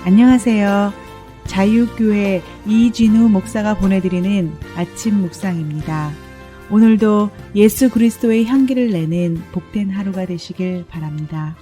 안녕하세요. 자유교회 이진우 목사가 보내드리는 아침 묵상입니다. 오늘도 예수 그리스도의 향기를 내는 복된 하루가 되시길 바랍니다.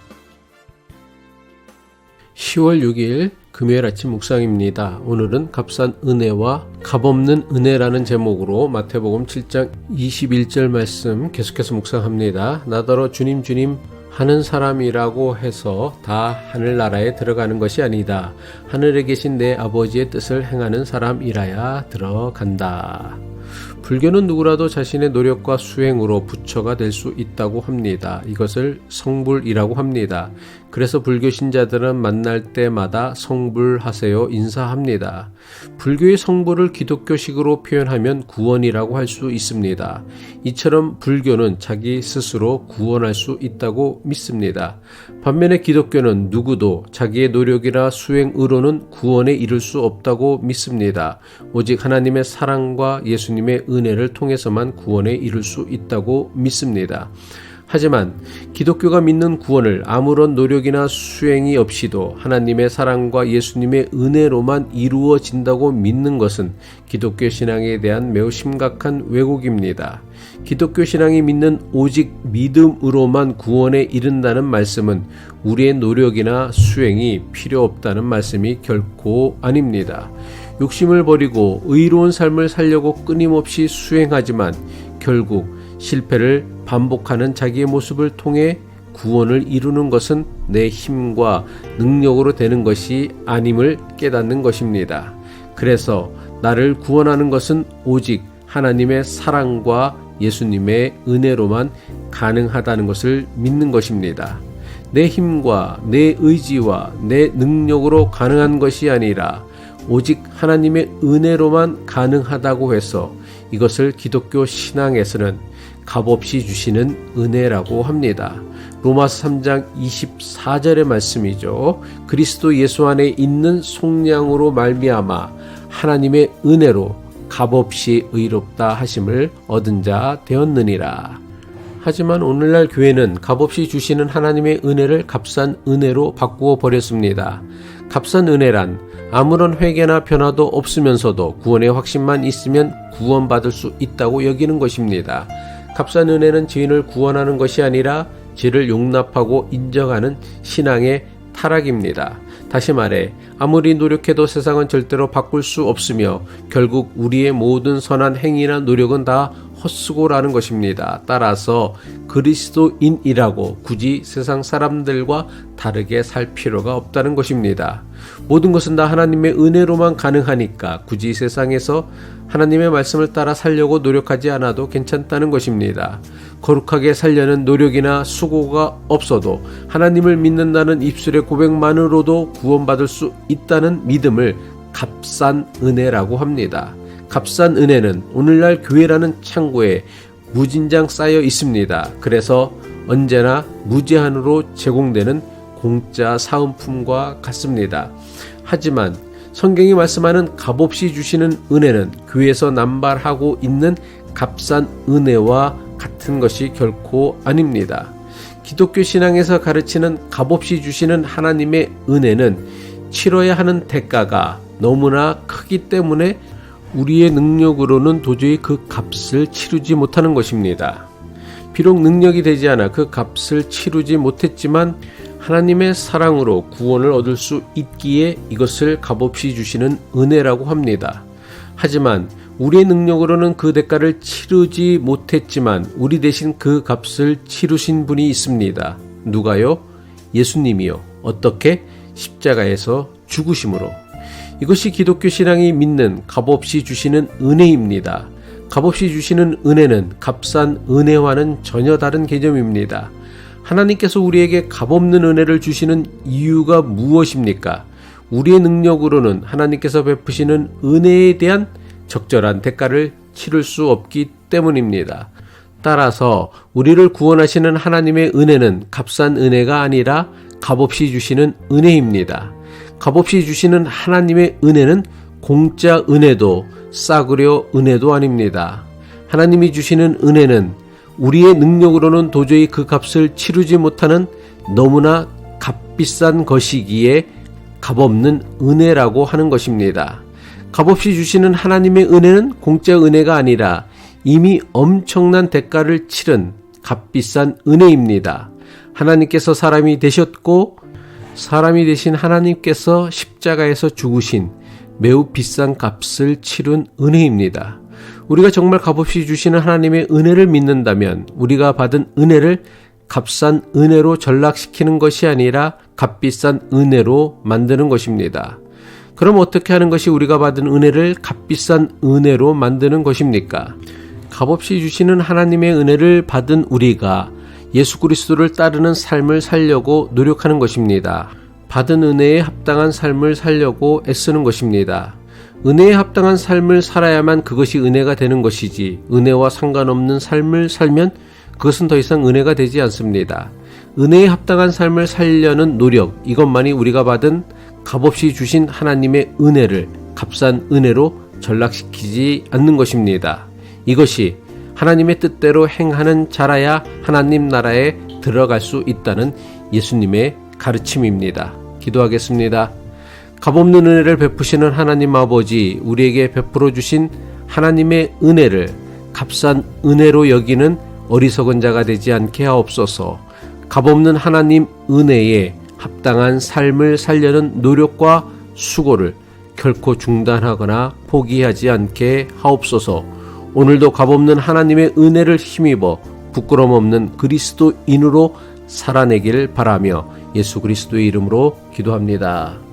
10월 6일 금요일 아침 묵상입니다. 오늘은 값싼 은혜와 값없는 은혜라는 제목으로 마태복음 7장 21절 말씀 계속해서 묵상합니다. 나더러 주님 주님 하는 사람이라고 해서 다 하늘나라에 들어가는 것이 아니다. 하늘에 계신 내 아버지의 뜻을 행하는 사람이라야 들어간다. 불교는 누구라도 자신의 노력과 수행으로 부처가 될 수 있다고 합니다. 이것을 성불이라고 합니다. 그래서 불교 신자들은 만날 때마다 성불하세요 인사합니다. 불교의 성불을 기독교식으로 표현하면 구원이라고 할 수 있습니다. 이처럼 불교는 자기 스스로 구원할 수 있다고 믿습니다. 반면에 기독교는 누구도 자기의 노력이나 수행으로는 구원에 이를 수 없다고 믿습니다. 오직 하나님의 사랑과 예수님의 은혜를 통해서만 구원에 이를 수 있다고 믿습니다. 하지만 기독교가 믿는 구원을 아무런 노력이나 수행이 없이도 하나님의 사랑과 예수님의 은혜로만 이루어진다고 믿는 것은 기독교 신앙에 대한 매우 심각한 왜곡입니다. 기독교 신앙이 믿는 오직 믿음으로만 구원에 이른다는 말씀은 우리의 노력이나 수행이 필요 없다는 말씀이 결코 아닙니다. 욕심을 버리고 의로운 삶을 살려고 끊임없이 수행하지만 결국 실패를 반복하는 자기의 모습을 통해 구원을 이루는 것은 내 힘과 능력으로 되는 것이 아님을 깨닫는 것입니다. 그래서 나를 구원하는 것은 오직 하나님의 사랑과 예수님의 은혜로만 가능하다는 것을 믿는 것입니다. 내 힘과 내 의지와 내 능력으로 가능한 것이 아니라 오직 하나님의 은혜로만 가능하다고 해서 이것을 기독교 신앙에서는 값없이 주시는 은혜라고 합니다. 로마서 3장 24절의 말씀이죠. 그리스도 예수 안에 있는 속량으로 말미암아 하나님의 은혜로 값없이 의롭다 하심을 얻은 자 되었느니라. 하지만 오늘날 교회는 값없이 주시는 하나님의 은혜를 값싼 은혜로 바꾸어 버렸습니다. 값싼 은혜란 아무런 회개나 변화도 없으면서도 구원의 확신만 있으면 구원받을 수 있다고 여기는 것입니다. 값싼 은혜는 죄인을 구원하는 것이 아니라 죄를 용납하고 인정하는 신앙의 타락입니다. 다시 말해 아무리 노력해도 세상은 절대로 바꿀 수 없으며 결국 우리의 모든 선한 행위나 노력은 다 헛수고라는 것입니다. 따라서 그리스도인이라고 굳이 세상 사람들과 다르게 살 필요가 없다는 것입니다. 모든 것은 다 하나님의 은혜로만 가능하니까 굳이 세상에서 하나님의 말씀을 따라 살려고 노력하지 않아도 괜찮다는 것입니다. 거룩하게 살려는 노력이나 수고가 없어도 하나님을 믿는다는 입술의 고백만으로도 구원받을 수 있다는 믿음을 값싼 은혜라고 합니다. 값싼 은혜는 오늘날 교회라는 창고에 무진장 쌓여 있습니다. 그래서 언제나 무제한으로 제공되는 공짜 사은품과 같습니다. 하지만 성경이 말씀하는 값없이 주시는 은혜는 교회에서 남발하고 있는 값싼 은혜와 같은 것이 결코 아닙니다. 기독교 신앙에서 가르치는 값없이 주시는 하나님의 은혜는 치러야 하는 대가가 너무나 크기 때문에 우리의 능력으로는 도저히 그 값을 치르지 못하는 것입니다. 비록 능력이 되지 않아 그 값을 치르지 못했지만 하나님의 사랑으로 구원을 얻을 수 있기에 이것을 값없이 주시는 은혜라고 합니다. 하지만 우리의 능력으로는 그 대가를 치르지 못했지만 우리 대신 그 값을 치르신 분이 있습니다. 누가요? 예수님이요. 어떻게? 십자가에서 죽으심으로. 이것이 기독교 신앙이 믿는 값없이 주시는 은혜입니다. 값없이 주시는 은혜는 값싼 은혜와는 전혀 다른 개념입니다. 하나님께서 우리에게 값없는 은혜를 주시는 이유가 무엇입니까? 우리의 능력으로는 하나님께서 베푸시는 은혜에 대한 적절한 대가를 치를 수 없기 때문입니다. 따라서 우리를 구원하시는 하나님의 은혜는 값싼 은혜가 아니라 값없이 주시는 은혜입니다. 값없이 주시는 하나님의 은혜는 공짜 은혜도 싸구려 은혜도 아닙니다. 하나님이 주시는 은혜는 우리의 능력으로는 도저히 그 값을 치르지 못하는 너무나 값비싼 것이기에 값없는 은혜라고 하는 것입니다. 값없이 주시는 하나님의 은혜는 공짜 은혜가 아니라 이미 엄청난 대가를 치른 값비싼 은혜입니다. 하나님께서 사람이 되셨고 사람이 되신 하나님께서 십자가에서 죽으신 매우 비싼 값을 치른 은혜입니다. 우리가 정말 값없이 주시는 하나님의 은혜를 믿는다면 우리가 받은 은혜를 값싼 은혜로 전락시키는 것이 아니라 값비싼 은혜로 만드는 것입니다. 그럼 어떻게 하는 것이 우리가 받은 은혜를 값비싼 은혜로 만드는 것입니까? 값없이 주시는 하나님의 은혜를 받은 우리가 예수 그리스도를 따르는 삶을 살려고 노력하는 것입니다. 받은 은혜에 합당한 삶을 살려고 애쓰는 것입니다. 은혜에 합당한 삶을 살아야만 그것이 은혜가 되는 것이지 은혜와 상관없는 삶을 살면 그것은 더 이상 은혜가 되지 않습니다. 은혜에 합당한 삶을 살려는 노력, 이것만이 우리가 받은 값없이 주신 하나님의 은혜를 값싼 은혜로 전락시키지 않는 것입니다. 이것이 하나님의 뜻대로 행하는 자라야 하나님 나라에 들어갈 수 있다는 예수님의 가르침입니다. 기도하겠습니다. 값없는 은혜를 베푸시는 하나님 아버지, 우리에게 베풀어 주신 하나님의 은혜를 값싼 은혜로 여기는 어리석은 자가 되지 않게 하옵소서. 값없는 하나님 은혜에 합당한 삶을 살려는 노력과 수고를 결코 중단하거나 포기하지 않게 하옵소서. 오늘도 값없는 하나님의 은혜를 힘입어 부끄럼 없는 그리스도인으로 살아내길 바라며 예수 그리스도의 이름으로 기도합니다.